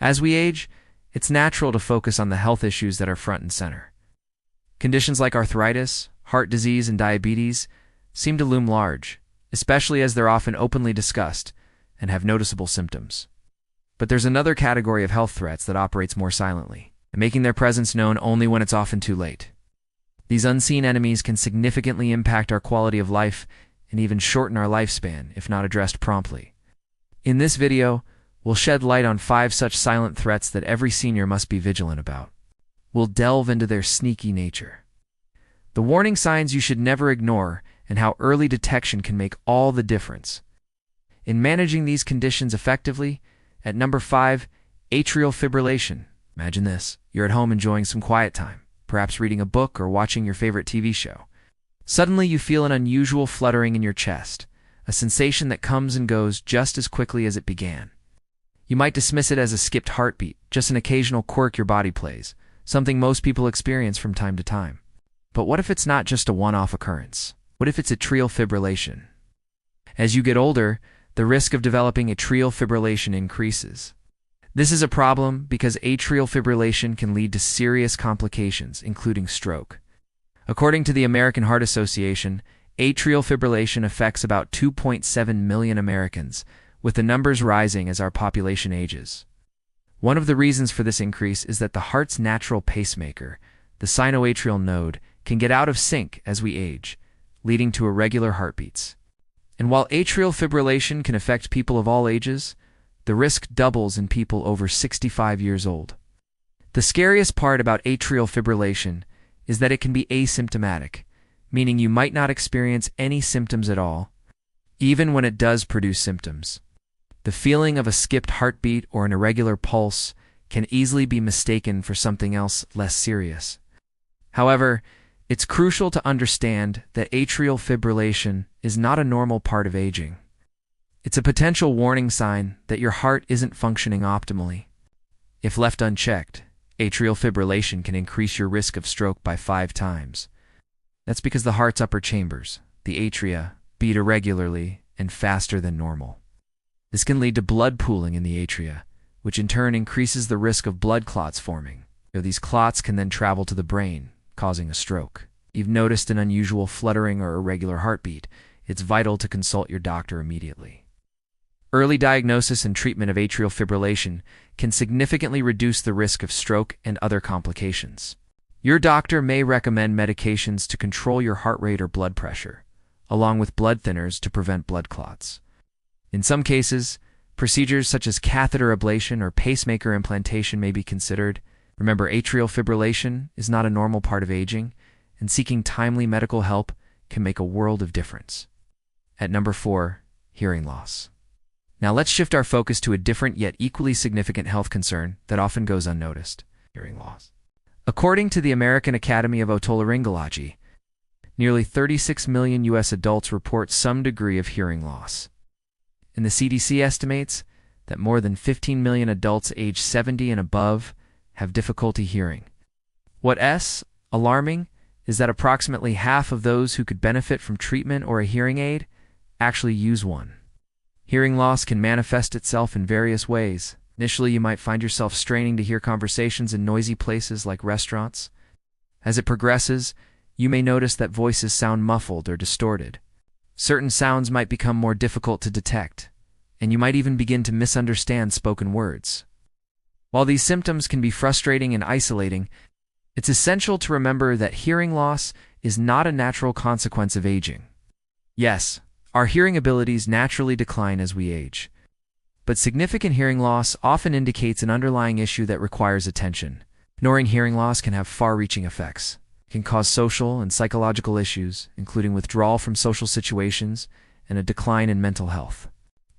As we age, it's natural to focus on the health issues that are front and center. Conditions like arthritis, heart disease, and diabetes seem to loom large, especially as they're often openly discussed and have noticeable symptoms. But there's another category of health threats that operates more silently, making their presence known only when it's often too late. These unseen enemies can significantly impact our quality of life and even shorten our lifespan if not addressed promptly. In this video, we'll shed light on 5 such silent threats that every senior must be vigilant about. We'll delve into their sneaky nature, the warning signs you should never ignore, and how early detection can make all the difference in managing these conditions effectively. At number 5, atrial fibrillation. Imagine this. You're at home enjoying some quiet time, perhaps reading a book or watching your favorite TV show. Suddenly you feel an unusual fluttering in your chest, a sensation that comes and goes just as quickly as it began. You might dismiss it as a skipped heartbeat, just an occasional quirk your body plays, something most people experience from time to time. But what if it's not just a one-off occurrence? What if it's atrial fibrillation? As you get older, the risk of developing atrial fibrillation increases. This is a problem because atrial fibrillation can lead to serious complications, including stroke. According to the American Heart Association, atrial fibrillation affects about 2.7 million Americans, with the numbers rising as our population ages. One of the reasons for this increase is that the heart's natural pacemaker, the sinoatrial node, can get out of sync as we age, leading to irregular heartbeats. And while atrial fibrillation can affect people of all ages, the risk doubles in people over 65 years old. The scariest part about atrial fibrillation is that it can be asymptomatic, meaning you might not experience any symptoms at all, even when it does produce symptoms. The feeling of a skipped heartbeat or an irregular pulse can easily be mistaken for something else less serious. However, it's crucial to understand that atrial fibrillation is not a normal part of aging. It's a potential warning sign that your heart isn't functioning optimally. If left unchecked, atrial fibrillation can increase your risk of stroke by 5 times. That's because the heart's upper chambers, the atria, beat irregularly and faster than normal. This can lead to blood pooling in the atria, which in turn increases the risk of blood clots forming. These clots can then travel to the brain, causing a stroke. You've noticed an unusual fluttering or irregular heartbeat. It's vital to consult your doctor immediately. Early diagnosis and treatment of atrial fibrillation can significantly reduce the risk of stroke and other complications. Your doctor may recommend medications to control your heart rate or blood pressure, along with blood thinners to prevent blood clots. In some cases, procedures such as catheter ablation or pacemaker implantation may be considered. Remember, atrial fibrillation is not a normal part of aging, and seeking timely medical help can make a world of difference. At number 4, hearing loss. Now let's shift our focus to a different yet equally significant health concern that often goes unnoticed: hearing loss. According to the American Academy of Otolaryngology, nearly 36 million U.S. adults report some degree of hearing loss. And the CDC estimates that more than 15 million adults aged 70 and above have difficulty hearing. What's alarming is that approximately half of those who could benefit from treatment or a hearing aid actually use one. Hearing loss can manifest itself in various ways. Initially, you might find yourself straining to hear conversations in noisy places like restaurants. As it progresses, you may notice that voices sound muffled or distorted. Certain sounds might become more difficult to detect, and you might even begin to misunderstand spoken words. While these symptoms can be frustrating and isolating, it's essential to remember that hearing loss is not a natural consequence of aging. Yes, our hearing abilities naturally decline as we age, but significant hearing loss often indicates an underlying issue that requires attention. Ignoring hearing loss can have far-reaching effects. It can cause social and psychological issues, including withdrawal from social situations and a decline in mental health.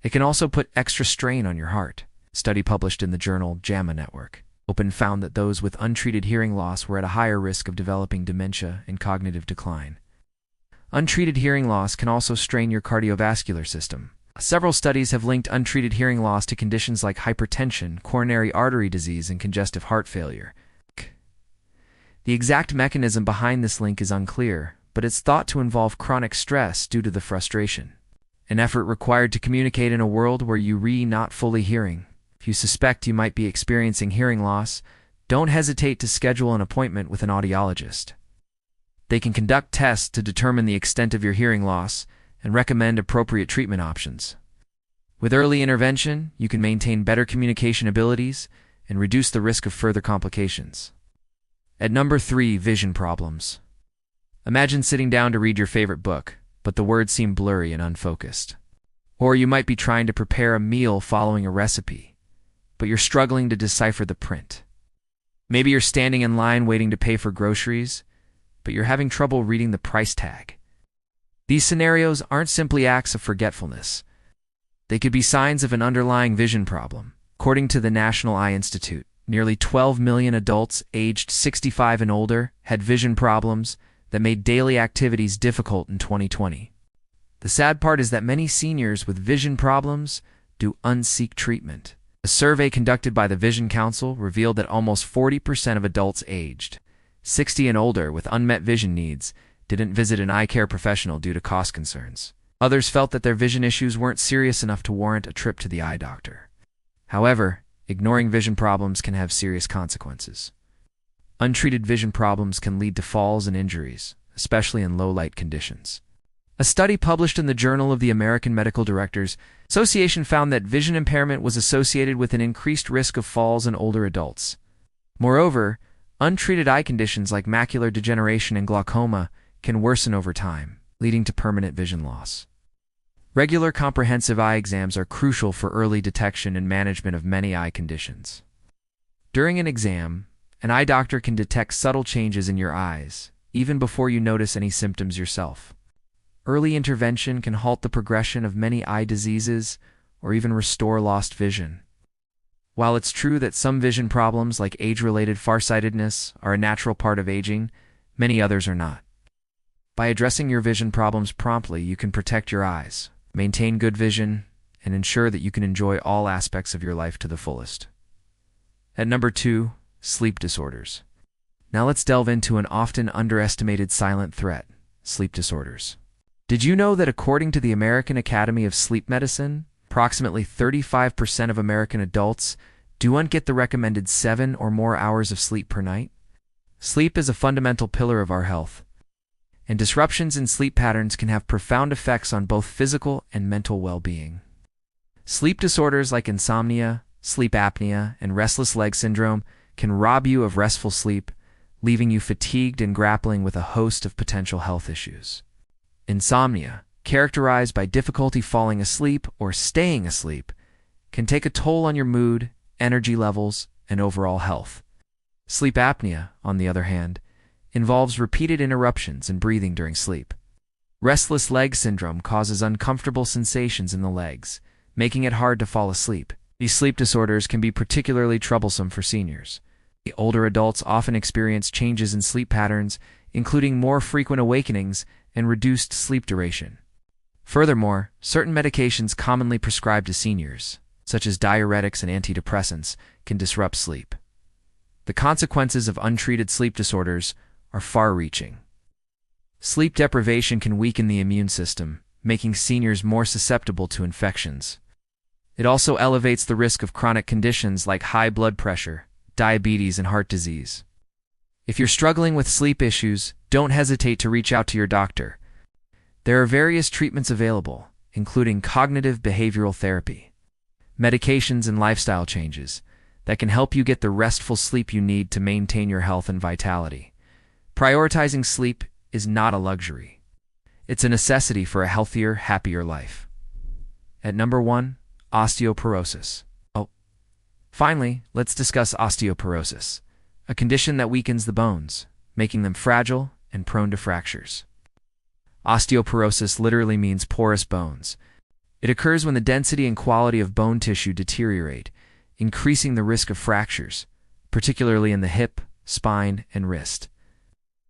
It can also put extra strain on your heart. A study published in the journal JAMA Network found that those with untreated hearing loss were at a higher risk of developing dementia and cognitive decline. Untreated hearing loss can also strain your cardiovascular system. Several studies have linked untreated hearing loss to conditions like hypertension, coronary artery disease, and congestive heart failure. The exact mechanism behind this link is unclear, but it's thought to involve chronic stress due to the frustration. An effort required to communicate in a world where you not fully hearing. If you suspect you might be experiencing hearing loss, don't hesitate to schedule an appointment with an audiologist. They can conduct tests to determine the extent of your hearing loss and recommend appropriate treatment options. With early intervention, you can maintain better communication abilities and reduce the risk of further complications. At number 3, vision problems. Imagine sitting down to read your favorite book, but the words seem blurry and unfocused. Or you might be trying to prepare a meal following a recipe, but you're struggling to decipher the print. Maybe you're standing in line waiting to pay for groceries, but you're having trouble reading the price tag. These scenarios aren't simply acts of forgetfulness. They could be signs of an underlying vision problem. According to the National Eye Institute, nearly 12 million adults aged 65 and older had vision problems that made daily activities difficult in 2020. The sad part is that many seniors with vision problems do unseek treatment. A survey conducted by the Vision Council revealed that almost 40% of adults aged 60 and older with unmet vision needs didn't visit an eye care professional due to cost concerns. Others felt that their vision issues weren't serious enough to warrant a trip to the eye doctor. However, ignoring vision problems can have serious consequences. Untreated vision problems can lead to falls and injuries, especially in low-light conditions. A study published in the Journal of the American Medical Directors Association found that vision impairment was associated with an increased risk of falls in older adults. Moreover, untreated eye conditions like macular degeneration and glaucoma can worsen over time, leading to permanent vision loss. Regular comprehensive eye exams are crucial for early detection and management of many eye conditions. During an exam, an eye doctor can detect subtle changes in your eyes, even before you notice any symptoms yourself. Early intervention can halt the progression of many eye diseases or even restore lost vision. While it's true that some vision problems like age-related farsightedness are a natural part of aging, many others are not. By addressing your vision problems promptly, you can protect your eyes, maintain good vision, and ensure that you can enjoy all aspects of your life to the fullest. At number 2, sleep disorders. Now let's delve into an often underestimated silent threat, sleep disorders. Did you know that according to the American Academy of Sleep Medicine, approximately 35% of American adults don't get the recommended 7 or more hours of sleep per night? Sleep is a fundamental pillar of our health, and disruptions in sleep patterns can have profound effects on both physical and mental well-being. Sleep disorders like insomnia, sleep apnea, and restless leg syndrome can rob you of restful sleep, leaving you fatigued and grappling with a host of potential health issues. Insomnia, characterized by difficulty falling asleep or staying asleep, can take a toll on your mood, energy levels, and overall health. Sleep apnea, on the other hand, involves repeated interruptions in breathing during sleep. Restless leg syndrome causes uncomfortable sensations in the legs, making it hard to fall asleep. These sleep disorders can be particularly troublesome for seniors. The older adults often experience changes in sleep patterns, including more frequent awakenings and reduced sleep duration. Furthermore, certain medications commonly prescribed to seniors, such as diuretics and antidepressants, can disrupt sleep. The consequences of untreated sleep disorders are far-reaching. Sleep deprivation can weaken the immune system, making seniors more susceptible to infections. It also elevates the risk of chronic conditions like high blood pressure, diabetes, and heart disease. If you're struggling with sleep issues, don't hesitate to reach out to your doctor. There are various treatments available, including cognitive behavioral therapy, medications, and lifestyle changes that can help you get the restful sleep you need to maintain your health and vitality. Prioritizing sleep is not a luxury. It's a necessity for a healthier, happier life. At number 1, osteoporosis. Finally, let's discuss osteoporosis, a condition that weakens the bones, making them fragile and prone to fractures. Osteoporosis literally means porous bones. It occurs when the density and quality of bone tissue deteriorate, increasing the risk of fractures, particularly in the hip, spine, and wrist.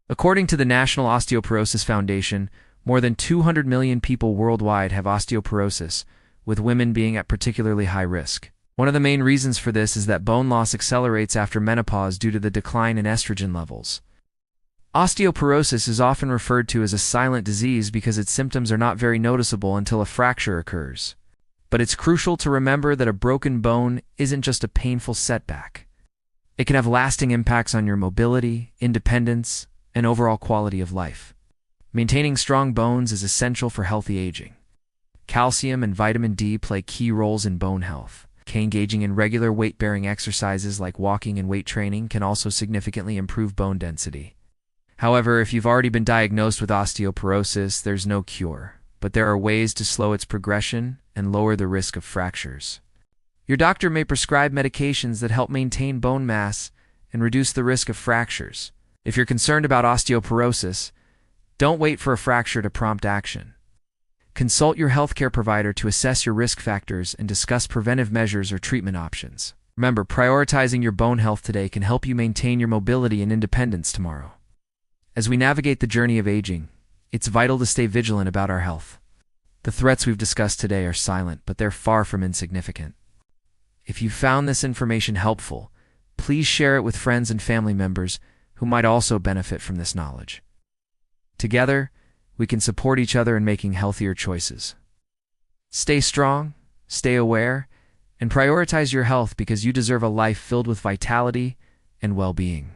According to the National Osteoporosis Foundation, more than 200 million people worldwide have osteoporosis, with women being at particularly high risk. One of the main reasons for this is that bone loss accelerates after menopause due to the decline in estrogen levels. Osteoporosis is often referred to as a silent disease because its symptoms are not very noticeable until a fracture occurs. But it's crucial to remember that a broken bone isn't just a painful setback. It can have lasting impacts on your mobility, independence, and overall quality of life. Maintaining strong bones is essential for healthy aging. Calcium and vitamin D play key roles in bone health. Engaging in regular weight-bearing exercises like walking and weight training can also significantly improve bone density. However, if you've already been diagnosed with osteoporosis, there's no cure, but there are ways to slow its progression and lower the risk of fractures. Your doctor may prescribe medications that help maintain bone mass and reduce the risk of fractures. If you're concerned about osteoporosis, don't wait for a fracture to prompt action. Consult your healthcare provider to assess your risk factors and discuss preventive measures or treatment options. Remember, prioritizing your bone health today can help you maintain your mobility and independence tomorrow. As we navigate the journey of aging, it's vital to stay vigilant about our health. The threats we've discussed today are silent, but they're far from insignificant. If you found this information helpful, please share it with friends and family members who might also benefit from this knowledge. Together, we can support each other in making healthier choices. Stay strong, stay aware, and prioritize your health because you deserve a life filled with vitality and well-being.